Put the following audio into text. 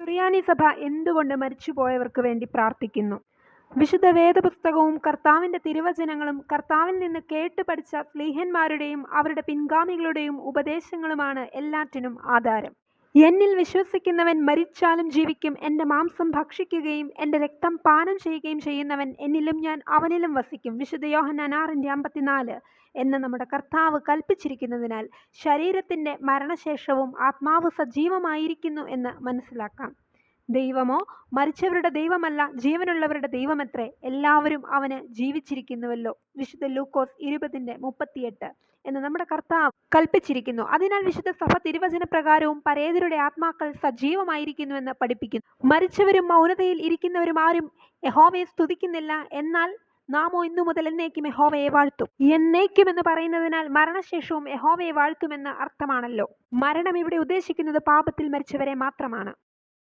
സുറിയാനി സഭ എന്തുകൊണ്ട് മരിച്ചുപോയവർക്ക് വേണ്ടി പ്രാർത്ഥിക്കുന്നു? വിശുദ്ധ വേദപുസ്തകവും കർത്താവിന്റെ തിരുവചനങ്ങളും കർത്താവിൽ നിന്ന് കേട്ട് പഠിച്ച സ്ലീഹന്മാരുടെയും അവരുടെ പിൻഗാമികളുടെയും ഉപദേശങ്ങളുമാണ് എല്ലാറ്റിനും ആധാരം. എന്നിൽ വിശ്വസിക്കുന്നവൻ മരിച്ചാലും ജീവിക്കും. എൻ്റെ മാംസം ഭക്ഷിക്കുകയും എൻ്റെ രക്തം പാനം ചെയ്യുകയും ചെയ്യുന്നവൻ എന്നിലും ഞാൻ അവനിലും വസിക്കും. വിശുദ്ധ യോഹന്നാൻ 6:54 എന്ന് നമ്മുടെ കർത്താവ് കൽപ്പിച്ചിരിക്കുന്നതിനാൽ ശരീരത്തിൻ്റെ മരണശേഷവും ആത്മാവ് സജീവമായിരിക്കുന്നു എന്ന് മനസ്സിലാക്കാം. ദൈവമോ മരിച്ചവരുടെ ദൈവമല്ല, ജീവനുള്ളവരുടെ ദൈവമത്രേ. എല്ലാവരും അവന് ജീവിച്ചിരിക്കുന്നുവല്ലോ. വിശുദ്ധ ലൂക്കോസ് 20:38 എന്ന് നമ്മുടെ കർത്താവ് കൽപ്പിച്ചിരിക്കുന്നു. അതിനാൽ വിശുദ്ധ സഭ തിരുവചനപ്രകാരവും പരേതരുടെ ആത്മാക്കൾ സജീവമായിരിക്കുന്നുവെന്ന് പഠിപ്പിക്കുന്നു. മരിച്ചവരും മൗനതയിൽ ഇരിക്കുന്നവരും ആരും യഹോവയെ സ്തുതിക്കുന്നില്ല. എന്നാൽ നാമോ ഇന്നു മുതൽ എന്നേക്കും യഹോവയെ വാഴ്ത്തും. എന്നേക്കും എന്ന് പറയുന്നതിനാൽ മരണശേഷവും യഹോവയെ വാഴ്ത്തുമെന്ന് അർത്ഥമാണല്ലോ. മരണം ഇവിടെ ഉദ്ദേശിക്കുന്നത് പാപത്തിൽ മരിച്ചവരെ മാത്രമാണ്.